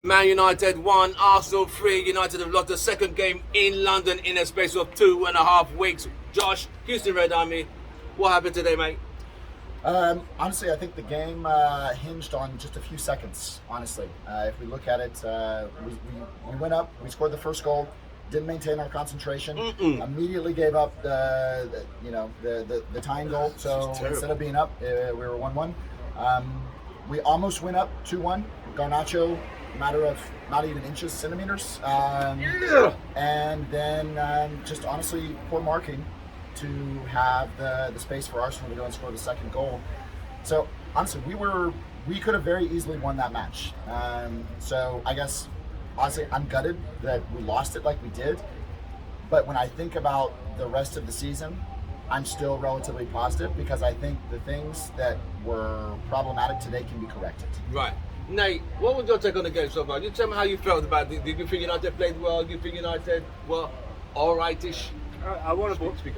Man United 1, Arsenal 3. United have lost the second game in London in a space of 2.5 weeks. Josh, Houston Red Army, what happened today, mate? Honestly, I think the game hinged on just a few seconds. Honestly, if we look at it, we went up, we scored the first goal, didn't maintain our concentration, immediately gave up the tying goal. So instead of being up, we were 1-1. We almost went up 2-1. Garnacho, matter of not even inches, centimeters. And then just honestly poor marking to have the space for Arsenal to go and score the second goal. So honestly, we could have very easily won that match. So I guess honestly, I'm gutted that we lost it like we did. But when I think about the rest of the season, I'm still relatively positive because I think the things that were problematic today can be corrected. Right. Nate, what was your take on the game so far? You tell me how you felt about it. Did you think United played well? Did you think United were all rightish? I want to speak.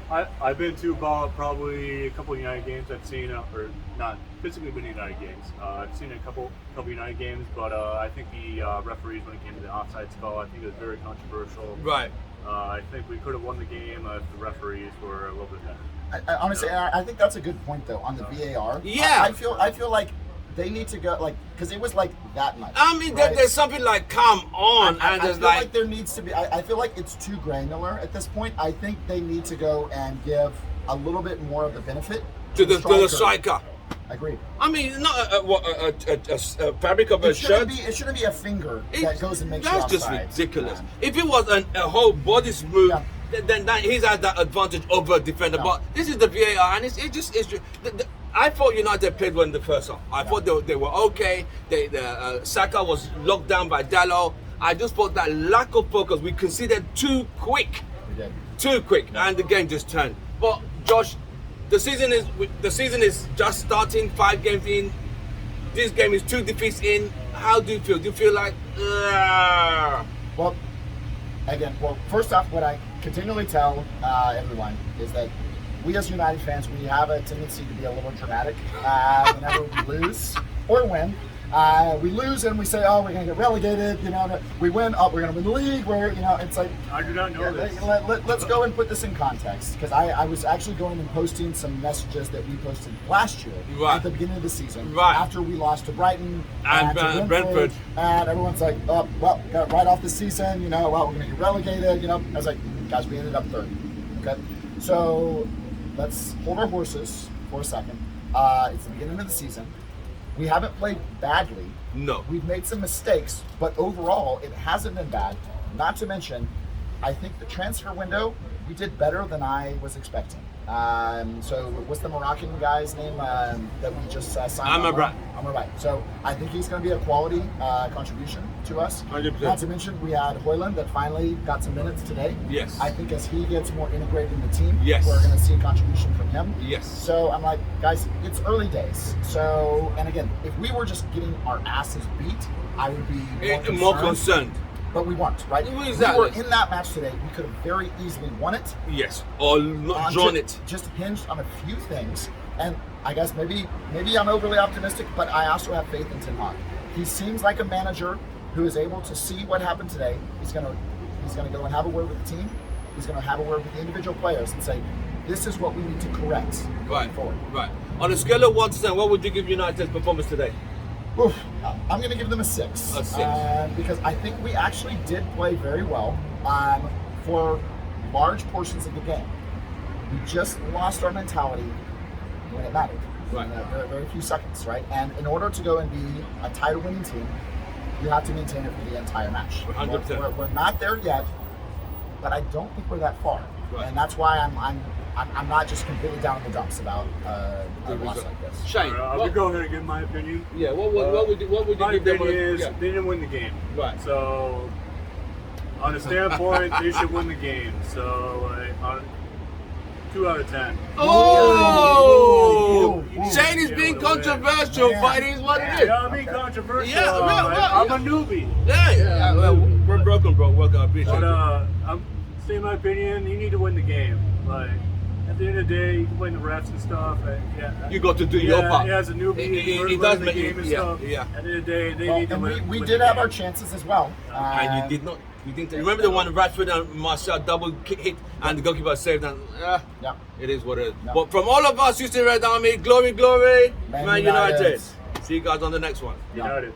I've been to about probably a couple of United games. I've seen, or not physically been United games. I've seen a couple United games, but I think the referees, when it came to the offside call, I think it was very controversial. Right. I think we could have won the game if the referees were a little bit better. Honestly, I think that's a good point though on the VAR. Yeah. I feel like they need to go because it was like that much. I mean, right? there's something like come on, I and there's feel like there needs to be. I feel like it's too granular at this point. I think they need to go and give a little bit more of the benefit to the striker. Agreed. I mean, not a fabric of a shirt. It shouldn't be a finger that goes and makes you That's just offside. ridiculous. Man. If it was a whole body smooth, then he's had that advantage over a defender. Yeah. But this is the VAR, and it's just. I thought United played well in the first half. I thought they were okay. Saka was locked down by Dalot. I just thought that lack of focus, we conceded too quick. We did. Too quick, and the game just turned. But Josh, the season is just starting. 5 games in. This game is 2 defeats in. How do you feel? Do you feel like? Well, first off, what I continually tell everyone is that we as United fans, we have a tendency to be a little dramatic whenever we lose or win. We lose and we say, oh, we're going to get relegated. We win, oh, we're going to win the league. It's like, I do not know this. Let's go and put this in context because I was actually going and posting some messages that we posted last year at the beginning of the season after we lost to Brighton and to Brentford. And everyone's like, oh, well, got right off the season, well, we're going to get relegated. I was like, guys, we ended up third. Okay, so let's hold our horses for a second. It's the beginning of the season. We haven't played badly. No. We've made some mistakes, but overall, it hasn't been bad. Not to mention, I think the transfer window, we did better than I was expecting. So what's the Moroccan guy's name that we just signed? Amrabat. So I think he's going to be a quality contribution to us. 100%. Not to mention, we had Højlund that finally got some minutes today. Yes. I think as he gets more integrated in the team, yes, we're going to see a contribution from him. Yes. So I'm like, guys, it's early days. So, and again, if we were just getting our asses beat, I would be more concerned. But we weren't, right? Exactly. We were in that match today. We could have very easily won it. Yes, or not drawn it. Just hinged on a few things. And I guess maybe I'm overly optimistic, but I also have faith in Ten Hag. He seems like a manager who is able to see what happened today. He's gonna go and have a word with the team. He's gonna have a word with the individual players and say, this is what we need to correct going forward. Right. On a scale of 1 to 10, what would you give United's performance today? Oof, I'm going to give them a 6. A 6. Because I think we actually did play very well for large portions of the game. We just lost our mentality when it mattered. Right. In very, very few seconds, right? And in order to go and be a title-winning team, you have to maintain it for the entire match. 100%. We're not there yet, but I don't think we're that far. Right. And that's why I'm not just completely down in the dumps about a loss like this. Shane, I'll go ahead and give my opinion. Yeah, what would you My give them? opinion is they didn't win the game. Right. So, on a standpoint, they should win the game. So, 2 out of 10. Oh! Shane is being controversial, but it is what it is. Yeah, I'm being controversial. Yeah, I'm a newbie. Yeah. Well, we're broken, bro. Welcome, I appreciate But it. I'm saying my opinion. You need to win the game. at the end of the day, you can blame the refs and stuff. Yeah, You got to do your part. Yeah, as a newbie, It learn does the make game and yeah, stuff. yeah. At the end of the day, they Well, need to and win. we win did the have game. our chances as well. And you did not. You didn't. Remember the one Rashford and Martial double hit, and the goalkeeper saved. And Yeah. it is what it is. Yeah. But from all of us, Houston Red Army, glory, glory, Man Man United. United. See you guys on the next one. United.